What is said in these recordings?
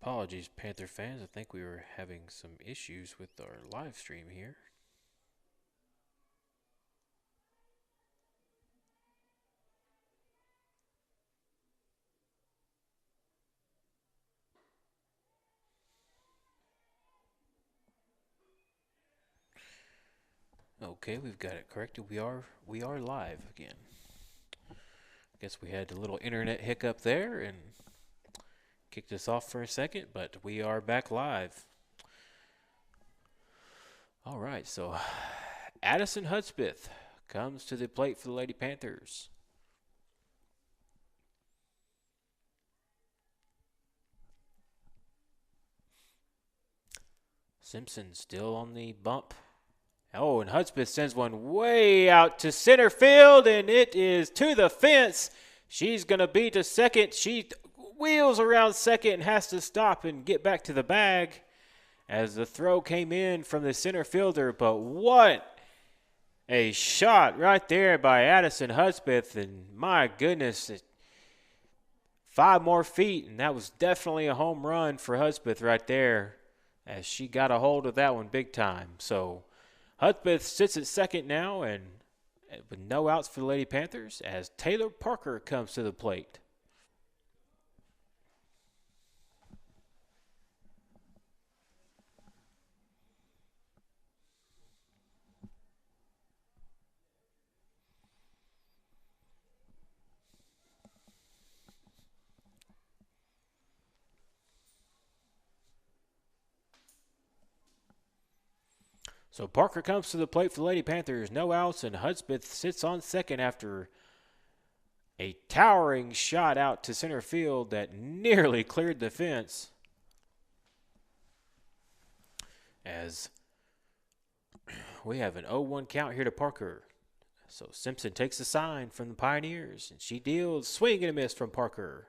Apologies, Panther fans. I think we were having some issues with our live stream here. Okay, we've got it corrected. We are live again. Guess we had a little internet hiccup there and kicked us off for a second, but we are back live. All right, so Addison Hudspeth comes to the plate for the Lady Panthers. Simpson still on the bump. Oh, and Hudspeth sends one way out to center field, and it is to the fence. She's going to be to second. She wheels around second and has to stop and get back to the bag as the throw came in from the center fielder. But what a shot right there by Addison Hudspeth, and my goodness, 5 more feet, and that was definitely a home run for Hudspeth right there as she got a hold of that one big time. So Hudspeth sits at second now, and with no outs for the Lady Panthers as Taylor Parker comes to the plate. So Parker comes to the plate for the Lady Panthers, no outs, and Hudspeth sits on second after a towering shot out to center field that nearly cleared the fence. As we have an 0-1 count here to Parker. So Simpson takes a sign from the Pioneers, and she deals swing and a miss from Parker.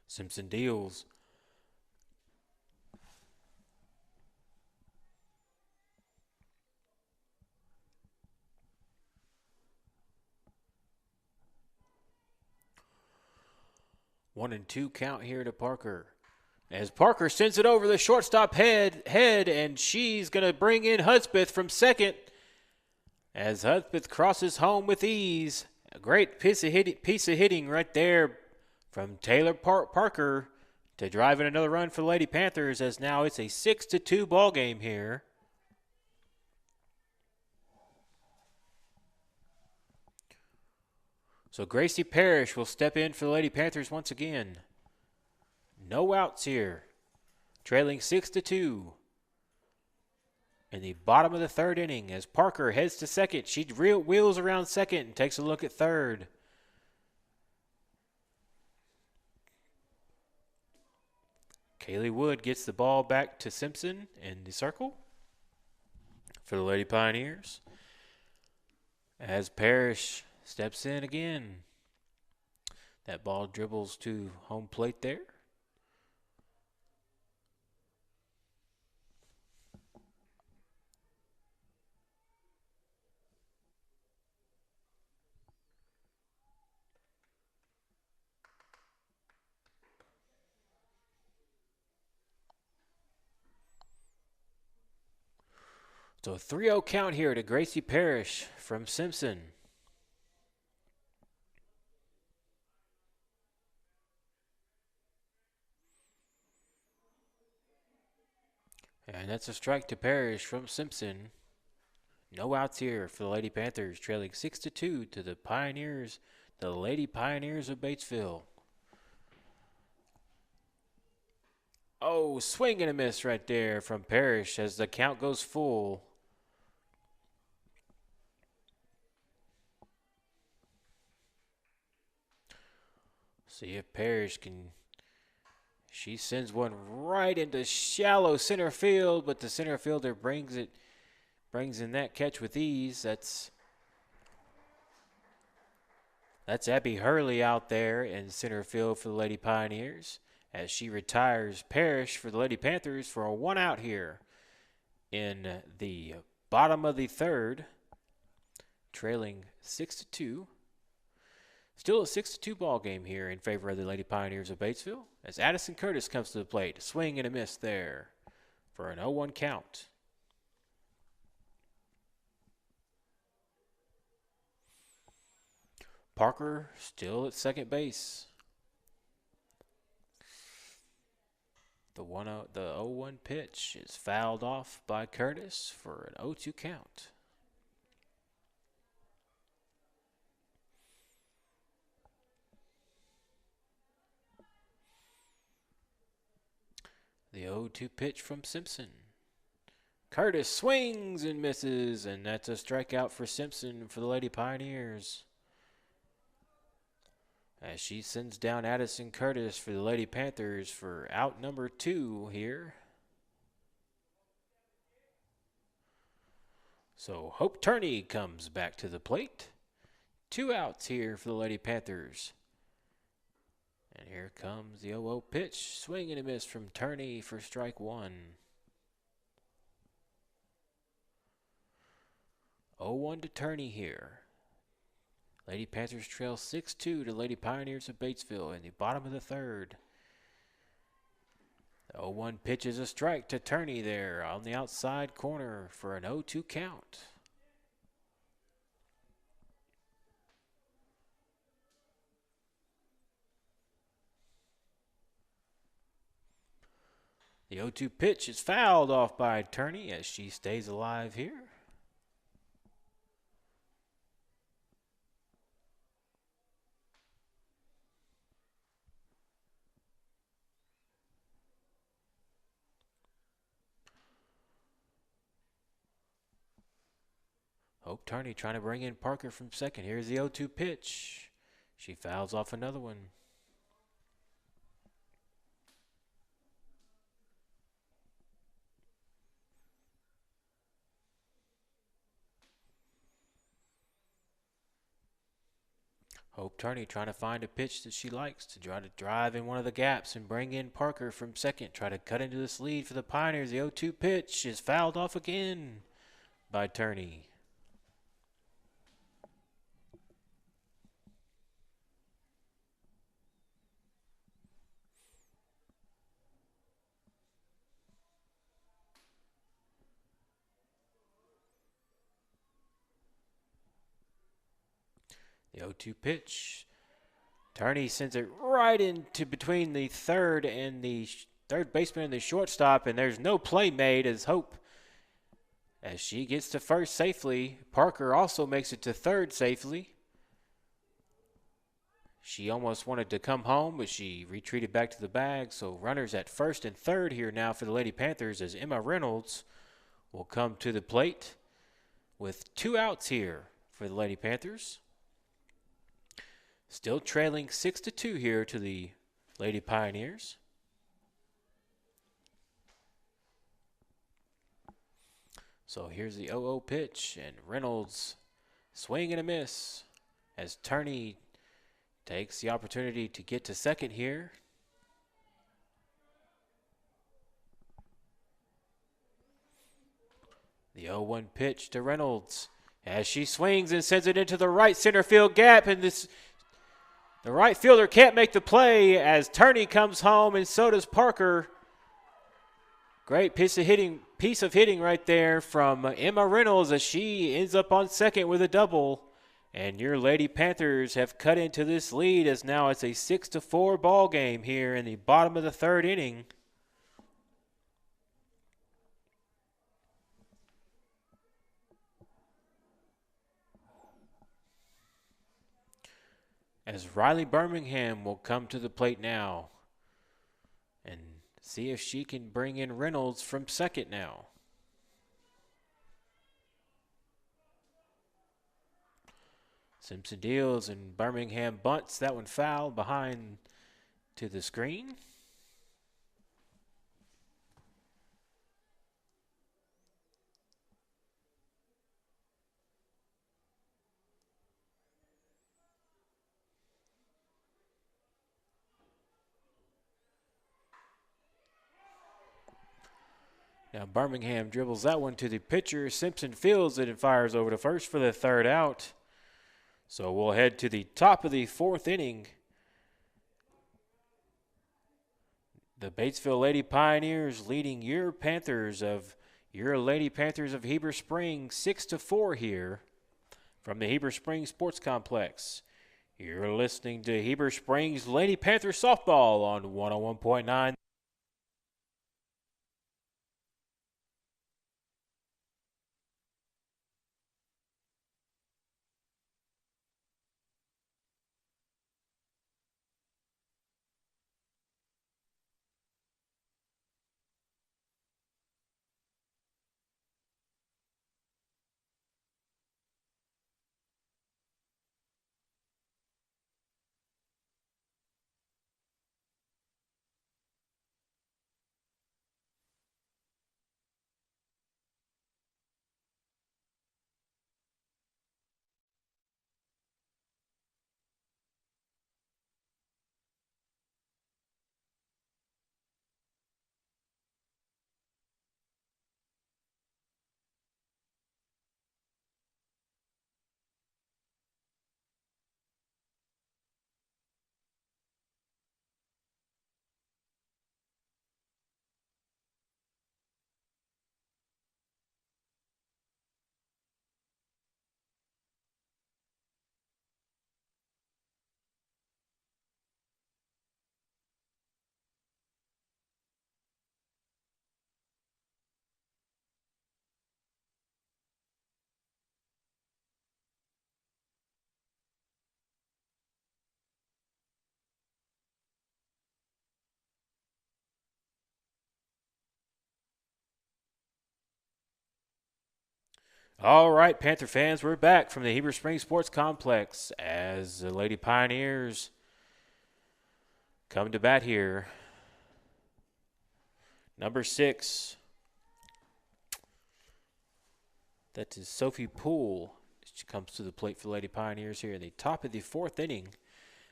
Simpson deals. One and two count here to Parker. As Parker sends it over the shortstop head, and she's going to bring in Hudspeth from second. As Hudspeth crosses home with ease. A great piece of hitting right there from Taylor Parker to drive in another run for the Lady Panthers, as now it's a 6-2 ball game here. So Gracie Parrish will step in for the Lady Panthers once again. No outs here. Trailing 6-2. In the bottom of the third inning, as Parker heads to second, she wheels around second and takes a look at third. Kaylee Wood gets the ball back to Simpson in the circle for the Lady Pioneers. As Parrish steps in again. That ball dribbles to home plate there. So a 3-0 count here to Gracie Parrish from Simpson. And that's a strike to Parrish from Simpson. No outs here for the Lady Panthers, trailing 6-2 to the Pioneers, the Lady Pioneers of Batesville. Oh, swing and a miss right there from Parrish as the count goes full. See if Parrish can. She sends one right into shallow center field, but the center fielder brings in that catch with ease. That's Abby Hurley out there in center field for the Lady Pioneers as she retires Parrish for the Lady Panthers for a 1-out here in the bottom of the third, trailing 6-2. Still a 6-2 ball game here in favor of the Lady Pioneers of Batesville as Addison Curtis comes to the plate. Swing and a miss there for an 0-1 count. Parker still at second base. The 0-1 pitch is fouled off by Curtis for an 0-2 count. The 0-2 pitch from Simpson. Curtis swings and misses, and that's a strikeout for Simpson for the Lady Pioneers. As she sends down Addison Curtis for the Lady Panthers for out number 2 here. So Hope Turney comes back to the plate. 2 outs here for the Lady Panthers. And here comes the 0-0 pitch. Swing and a miss from Turney for strike 1. 0-1 to Turney here. Lady Panthers trail 6-2 to Lady Pioneers of Batesville in the bottom of the third. The 0-1 pitch is a strike to Turney there on the outside corner for an 0-2 count. The 0-2 pitch is fouled off by Turney as she stays alive here. Hope Turney trying to bring in Parker from second. Here's the 0-2 pitch. She fouls off another one. Hope Turney trying to find a pitch that she likes to try to drive in one of the gaps and bring in Parker from second. Try to cut into this lead for the Pioneers. The 0-2 pitch is fouled off again by Turney. The 0-2 pitch. Turney sends it right into between the third baseman and the shortstop, and there's no play made as she gets to first safely. Parker also makes it to third safely. She almost wanted to come home, but she retreated back to the bag. So runners at first and third here now for the Lady Panthers as Emma Reynolds will come to the plate with 2 outs here for the Lady Panthers. Still trailing 6-2 here to the Lady Pioneers. So here's the 0-0 pitch, and Reynolds swing and a miss as Turney takes the opportunity to get to second here. The 0-1 pitch to Reynolds as she swings and sends it into the right center field gap, and the right fielder can't make the play as Turney comes home, and so does Parker. Great piece of hitting right there from Emma Reynolds as she ends up on second with a double. And your Lady Panthers have cut into this lead as now it's a 6-4 ball game here in the bottom of the third inning. As Riley Birmingham will come to the plate now and see if she can bring in Reynolds from second now. Simpson deals and Birmingham bunts. That one foul behind to the screen. Now Birmingham dribbles that one to the pitcher. Simpson fields it and fires over to first for the third out. So we'll head to the top of the fourth inning. The Batesville Lady Pioneers leading your Lady Panthers of Heber Springs 6-4 here from the Heber Springs Sports Complex. You're listening to Heber Springs Lady Panthers softball on 101.9. All right, Panther fans, we're back from the Heber Springs Sports Complex as the Lady Pioneers come to bat here. Number 6, that is Sophie Poole. She comes to the plate for the Lady Pioneers here in the top of the fourth inning.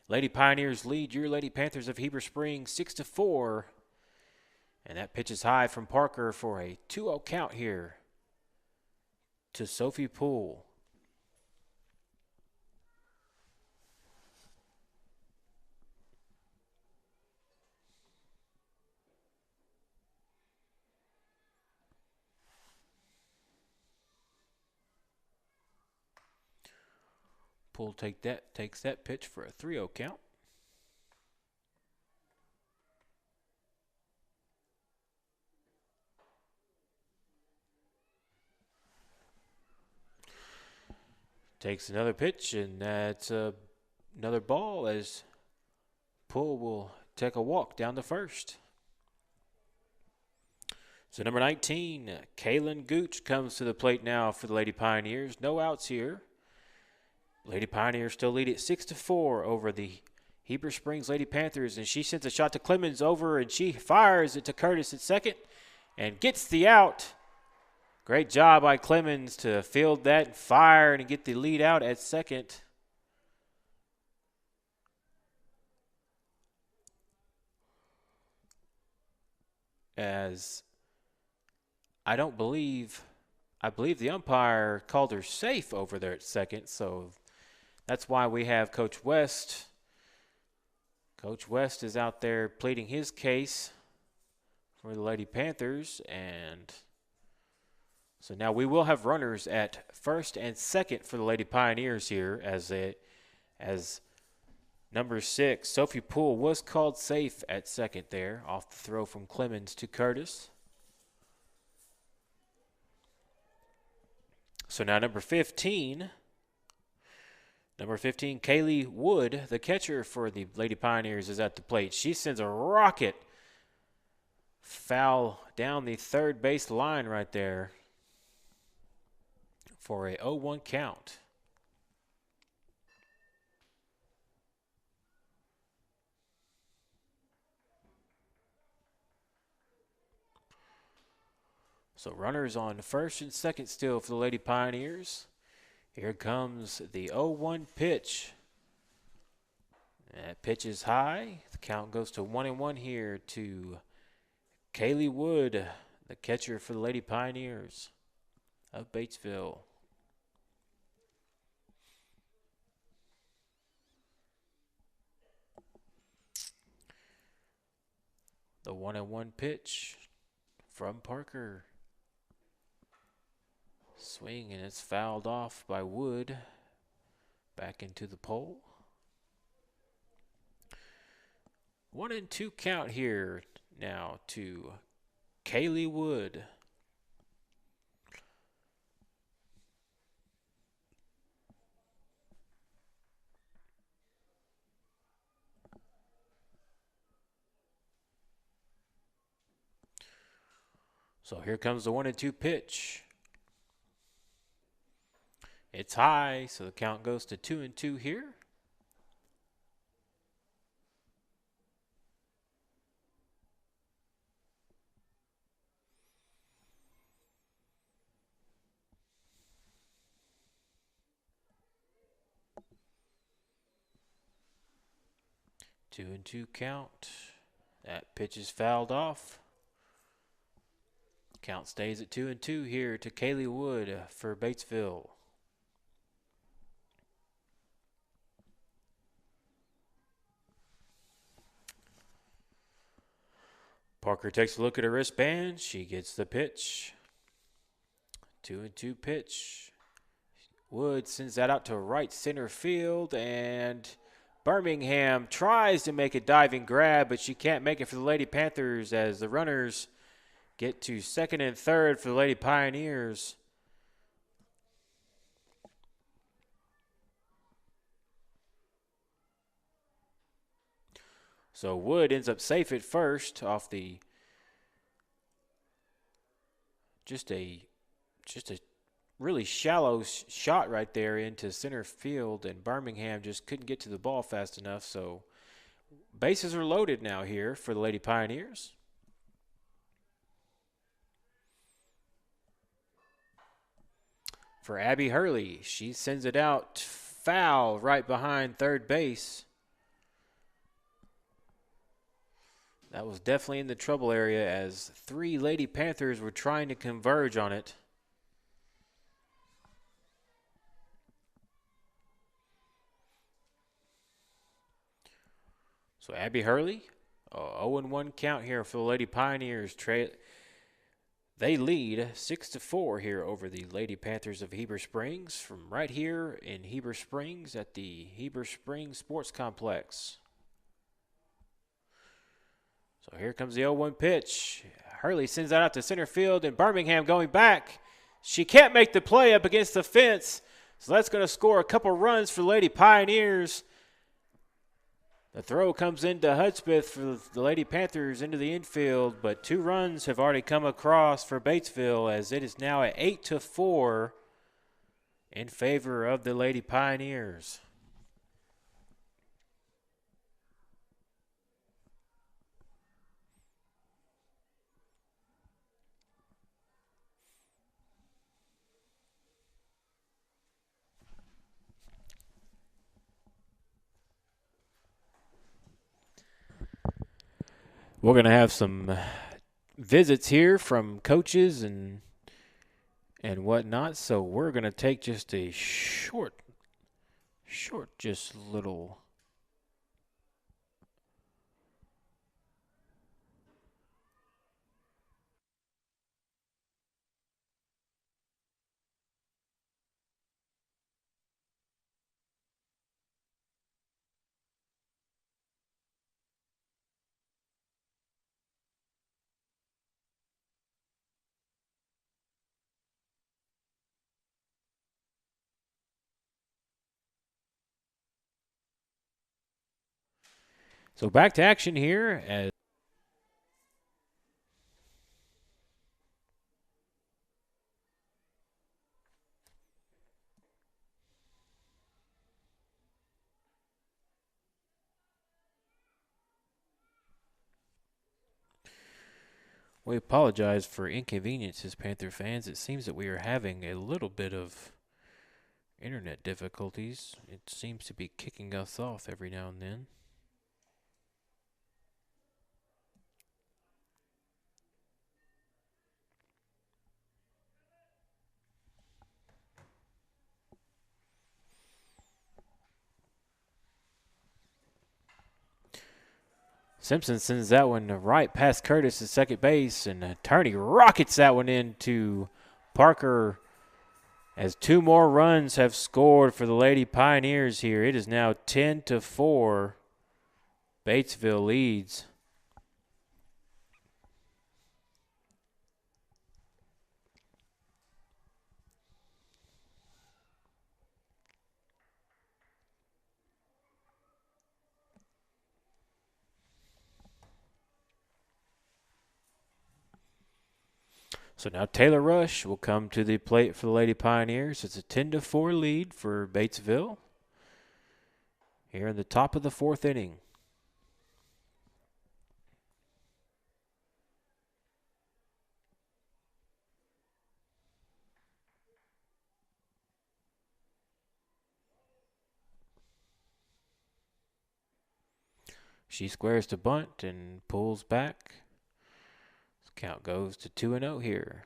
Lady Pioneers lead your Lady Panthers of Heber Springs 6-4. And that pitch is high from Parker for a 2-0 count here to Sophie Poole. Poole takes that pitch for a 3-0 count. Takes another pitch, and that's another ball as Poole will take a walk down to first. So number 19, Kaylin Gooch comes to the plate now for the Lady Pioneers. No outs here. Lady Pioneers still lead it 6-4 over the Heber Springs Lady Panthers, and she sends a shot to Clemens over, and she fires it to Curtis at second and gets the out. Great job by Clemens to field that and fire and get the lead out at second. As I believe the umpire called her safe over there at second, so that's why we have Coach West. Coach West is out there pleading his case for the Lady Panthers, and so now we will have runners at first and second for the Lady Pioneers here as number 6, Sophie Poole, was called safe at second there off the throw from Clemens to Curtis. So now number 15, Kaylee Wood, the catcher for the Lady Pioneers, is at the plate. She sends a rocket foul down the third base line right there for a 0-1 count. So runners on first and second still for the Lady Pioneers. Here comes the 0-1 pitch. That pitch is high. The count goes to 1-1 here to Kaylee Wood, the catcher for the Lady Pioneers of Batesville. The 1-1 pitch from Parker. Swing, and it's fouled off by Wood. Back into the pole. 1-2 count here now to Kaylee Wood. So here comes the 1-2 pitch. It's high, so the count goes to 2-2 here. Two and two count. That pitch is fouled off. Count stays at 2-2 here to Kaylee Wood for Batesville. Parker takes a look at her wristband. She gets the pitch. 2-2 pitch. Wood sends that out to right center field, and Birmingham tries to make a diving grab, but she can't make it for the Lady Panthers as the runners get to second and third for the Lady Pioneers. So Wood ends up safe at first off the just a really shallow shot right there into center field, and Birmingham just couldn't get to the ball fast enough. So bases are loaded now here for the Lady Pioneers. For Abby Hurley, she sends it out foul right behind third base. That was definitely in the trouble area as three Lady Panthers were trying to converge on it. So Abby Hurley, 0-1 count here for the Lady Pioneers. They lead 6-4 here over the Lady Panthers of Heber Springs from right here in Heber Springs at the Heber Springs Sports Complex. So here comes the 0-1 pitch. Hurley sends that out to center field, and Birmingham going back. She can't make the play up against the fence, so that's going to score a couple runs for Lady Pioneers. The throw comes into Hudspeth for the Lady Panthers into the infield, but 2 runs have already come across for Batesville as it is now at 8-4 in favor of the Lady Pioneers. We're going to have some visits here from coaches and whatnot, so we're going to take just a short just little So back to action here as we apologize for inconveniences, Panther fans. It seems that we are having a little bit of internet difficulties. It seems to be kicking us off every now and then. Simpson sends that one right past Curtis at second base, and Attorney rockets that one into Parker as 2 more runs have scored for the Lady Pioneers here. It is now 10-4. Batesville leads. So now Taylor Rush will come to the plate for the Lady Pioneers. It's a 10-4 lead for Batesville here in the top of the 4th inning. She squares to bunt and pulls back. Count goes to 2-0 here.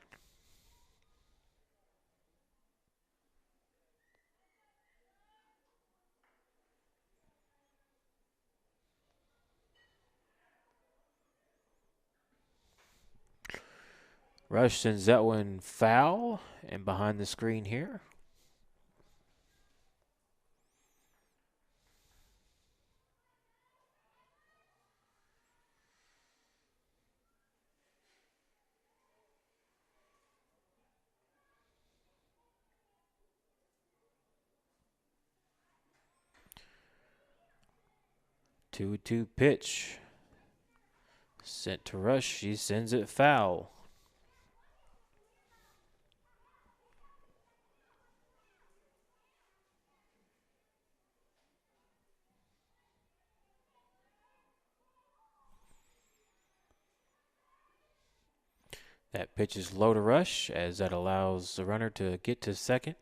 Rush sends that one foul and behind the screen here. Two pitch sent to Rush. She sends it foul. That pitch is low to Rush as that allows the runner to get to second.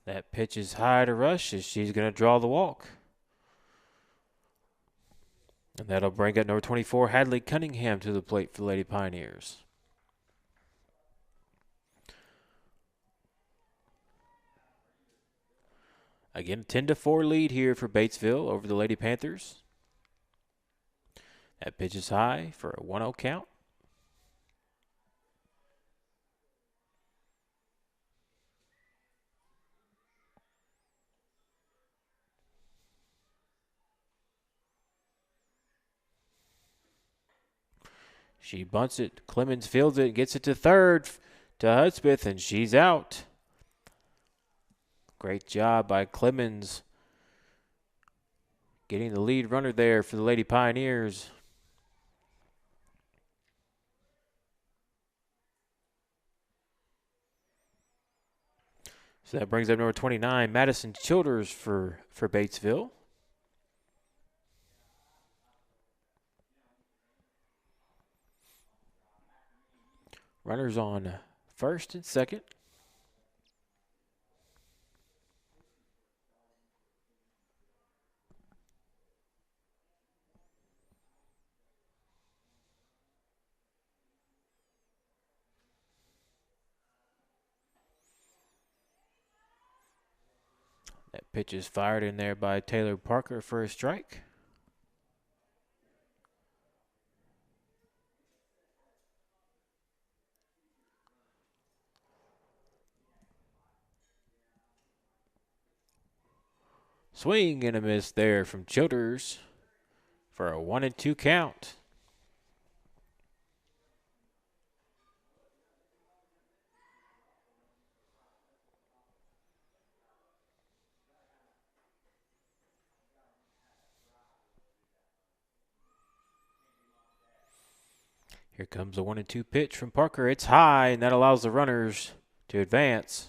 That pitch is high to Rush as she's going to draw the walk. And that'll bring up number 24, Hadley Cunningham, to the plate for the Lady Pioneers. Again, 10-4 lead here for Batesville over the Lady Panthers. That pitch is high for a 1-0 count. She bunts it. Clemens fields it, gets it to third to Hudspeth, and she's out. Great job by Clemens getting the lead runner there for the Lady Pioneers. So that brings up number 29, Madison Childers for Batesville. Runners on first and second. That pitch is fired in there by Taylor Parker for a strike. Swing and a miss there from Childers for a 1-2 count. Here comes a 1-2 pitch from Parker. It's high, and that allows the runners to advance.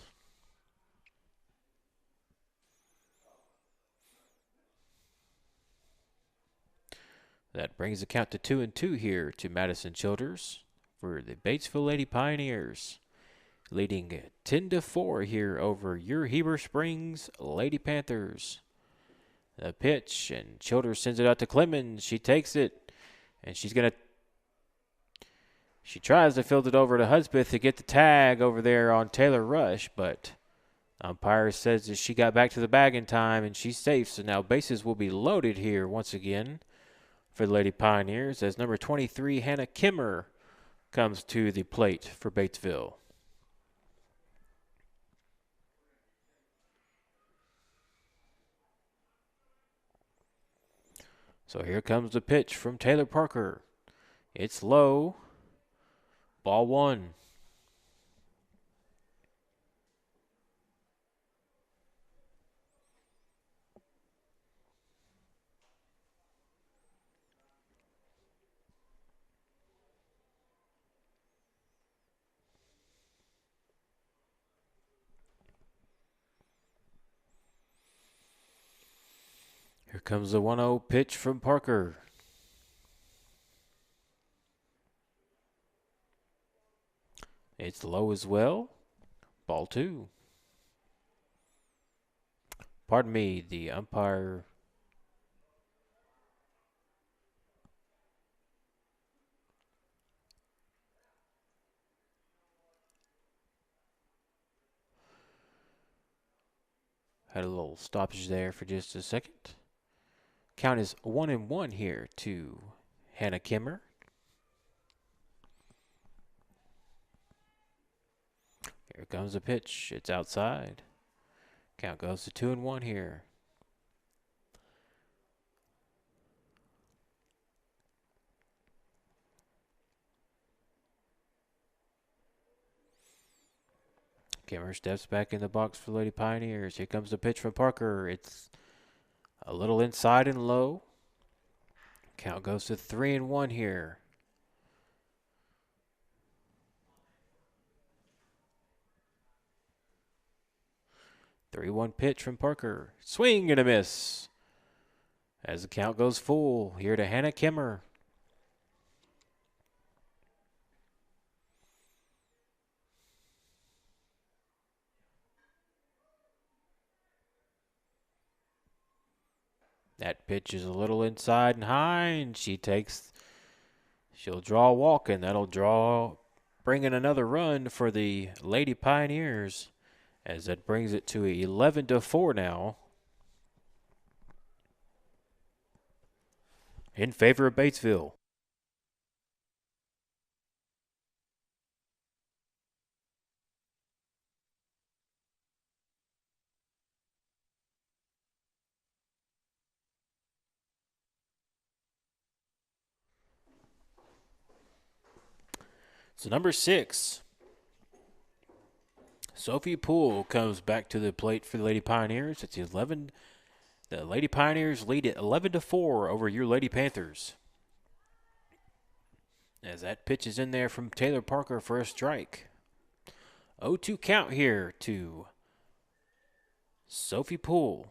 That brings the count to 2-2 here to Madison Childers for the Batesville Lady Pioneers. leading 10-4 here over your Heber Springs Lady Panthers. The pitch, and Childers sends it out to Clemens. She takes it, and she tries to field it over to Hudspeth to get the tag over there on Taylor Rush, but umpire says that she got back to the bag in time, and she's safe. So now bases will be loaded here once again for the Lady Pioneers as number 23, Hannah Kimmer, comes to the plate for Batesville. So here comes the pitch from Taylor Parker. It's low. Ball one. Here comes the 1-0 pitch from Parker. It's low as well. Ball two. Pardon me, the umpire had a little stoppage there for just a second. Count is 1-1 here to Hannah Kimmer. Here comes the pitch. It's outside. Count goes to 2-1 here. Kimmer steps back in the box for Lady Pioneers. Here comes the pitch from Parker. It's a little inside and low. Count goes to 3-1 here. The 3-1 pitch from Parker. Swing and a miss. As the count goes full, here to Hannah Kimmer. That pitch is a little inside and high, and she'll draw a walk, and that'll bring in another run for the Lady Pioneers, as that brings it to 11-4 now in favor of Batesville. So number 6, Sophie Poole, comes back to the plate for the Lady Pioneers. It's 11. The Lady Pioneers lead at 11-4 over your Lady Panthers. As that pitch is in there from Taylor Parker for a strike. 0-2 count here to Sophie Poole.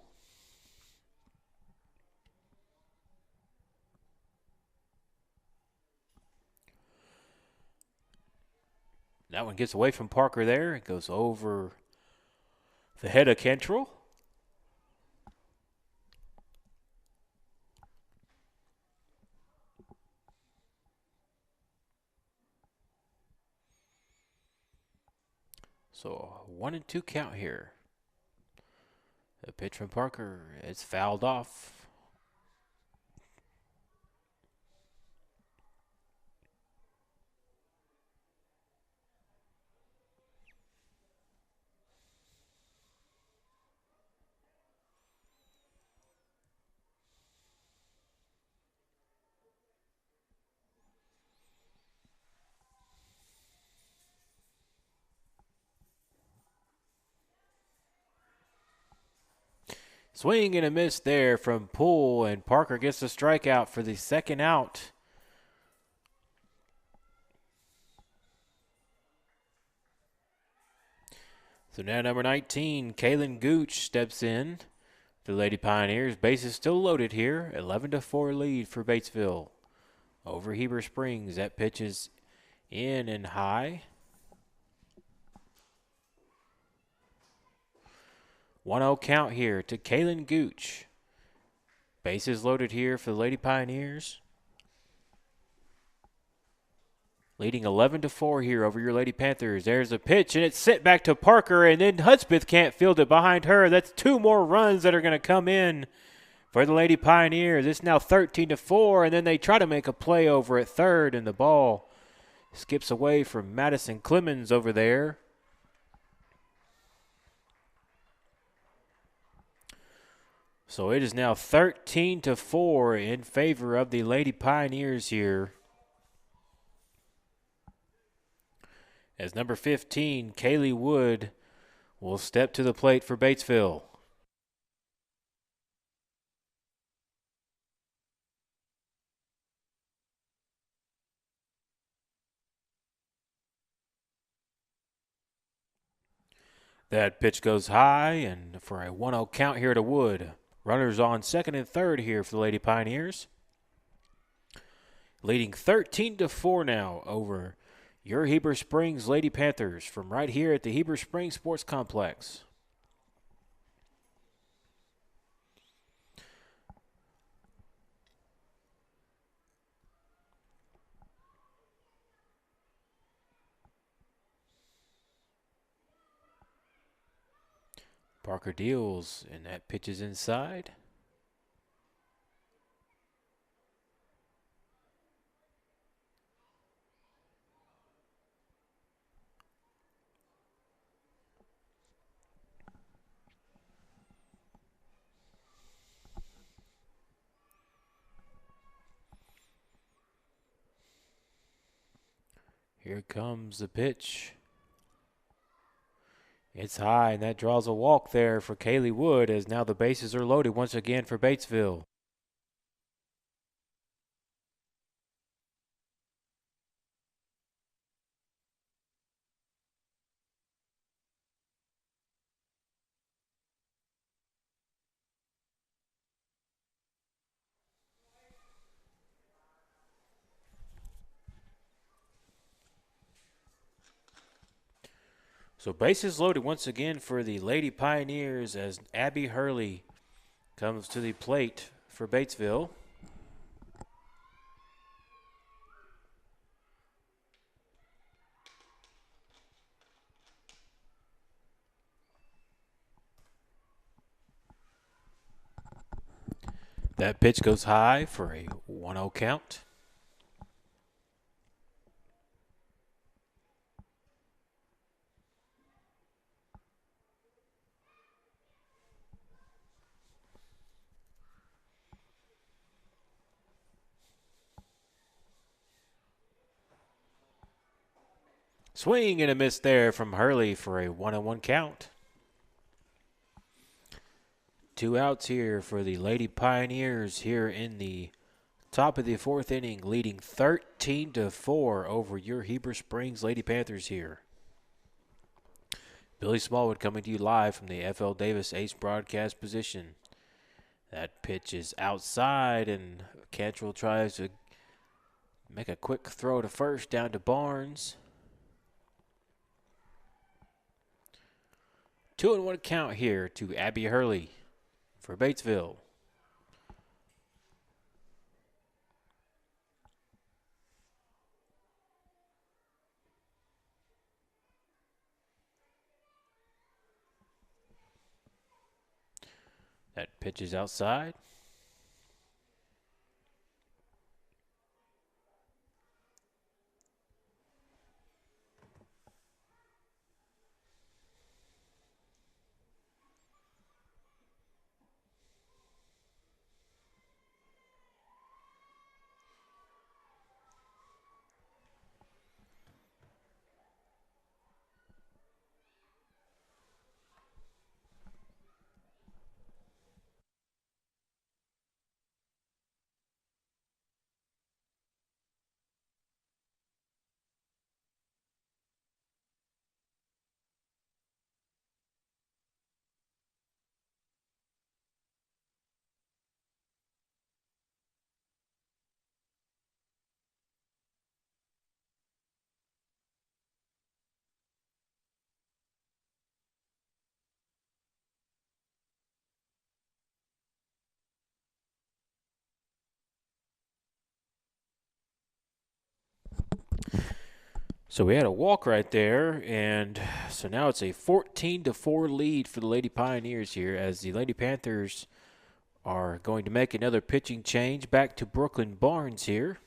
That one gets away from Parker there. It goes over the head of Cantrell. So 1-2 count here. The pitch from Parker is fouled off. Swing and a miss there from Poole, and Parker gets the strikeout for the second out. So now number 19, Kaylin Gooch, steps in for the Lady Pioneers. Base is still loaded here. 11-4 lead for Batesville over Heber Springs. That pitch is in and high. 1-0 count here to Kaylin Gooch. Bases loaded here for the Lady Pioneers. Leading 11-4 here over your Lady Panthers. There's a pitch, and it's sent back to Parker, and then Hudspeth can't field it behind her. That's 2 more runs that are going to come in for the Lady Pioneers. It's now 13-4, and then they try to make a play over at third, and the ball skips away from Madison Clemens over there. So it is now 13-4 in favor of the Lady Pioneers here. As number 15, Kaylee Wood, will step to the plate for Batesville. That pitch goes high, and for a 1-0 count here to Wood. Runners on second and third here for the Lady Pioneers. Leading 13-4 now over your Heber Springs Lady Panthers from right here at the Heber Springs Sports Complex. Parker deals, and that pitch is inside. Here comes the pitch. It's high, and that draws a walk there for Kaylee Wood, as now the bases are loaded once again for Batesville. So bases loaded once again for the Lady Pioneers as Abby Hurley comes to the plate for Batesville. That pitch goes high for a 1-0 count. Swing and a miss there from Hurley for a 1-1 count. 2 outs here for the Lady Pioneers here in the top of the 4th inning, leading 13-4 over your Heber Springs Lady Panthers here. Billy Smallwood coming to you live from the FL Davis Ace broadcast position. That pitch is outside, and Cantrell tries to make a quick throw to first down to Barnes. 2-1 count here to Abby Hurley for Batesville. That pitch is outside. So we had a walk right there, and so now it's a 14-4 lead for the Lady Pioneers here as the Lady Panthers are going to make another pitching change back to Brooklyn Barnes here.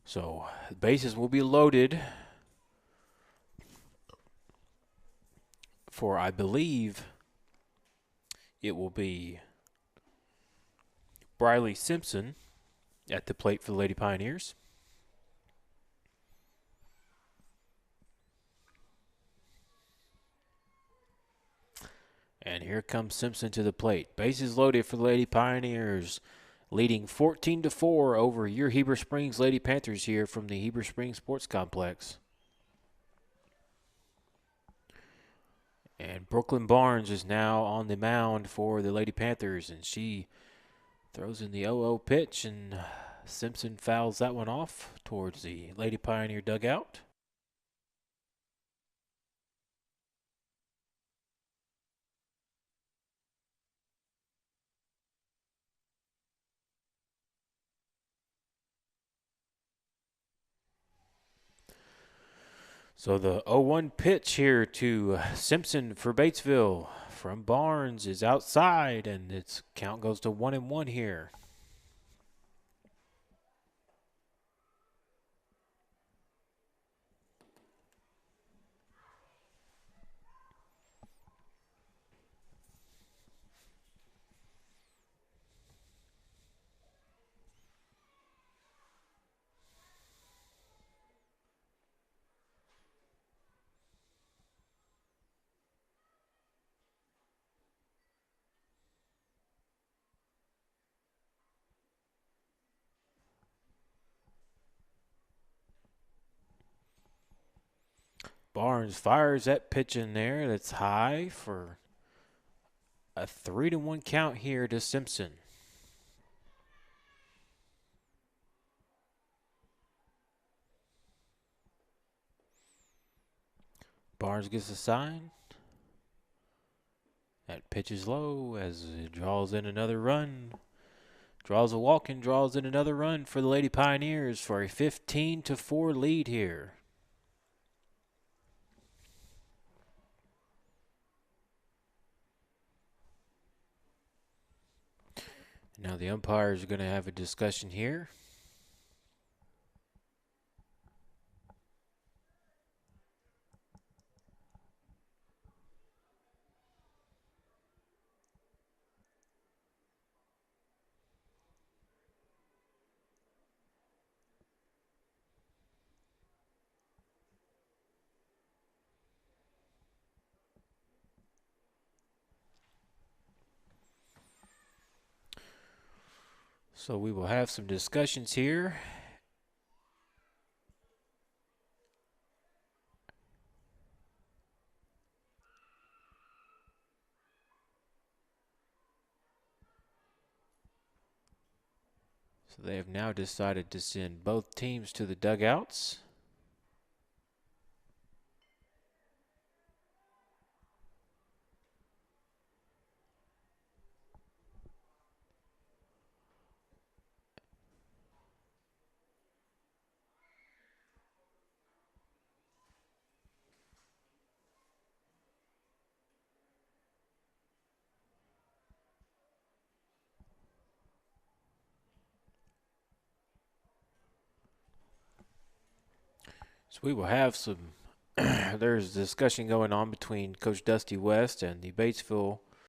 So the bases will be loaded for, I believe, it will be Briley Simpson at the plate for the Lady Pioneers. And here comes Simpson to the plate. Bases loaded for the Lady Pioneers, leading 14-4 over your Heber Springs Lady Panthers here from the Heber Springs Sports Complex. And Brooklyn Barnes is now on the mound for the Lady Panthers, and she throws in the 0-0 pitch, and Simpson fouls that one off towards the Lady Pioneer dugout. So the 0-1 pitch here to Simpson for Batesville from Barnes is outside, and its count goes to 1-1 here. Barnes fires that pitch in there. That's high for a 3-1 count here to Simpson. Barnes gets a sign. That pitch is low as it draws in another run. Draws a walk and draws in another run for the Lady Pioneers for a 15-4 lead here. Now the umpires are going to have a discussion here. So we will have some discussions here. So they have now decided to send both teams to the dugouts. So we will have some, there's a discussion going on between Coach Dusty West and the Batesville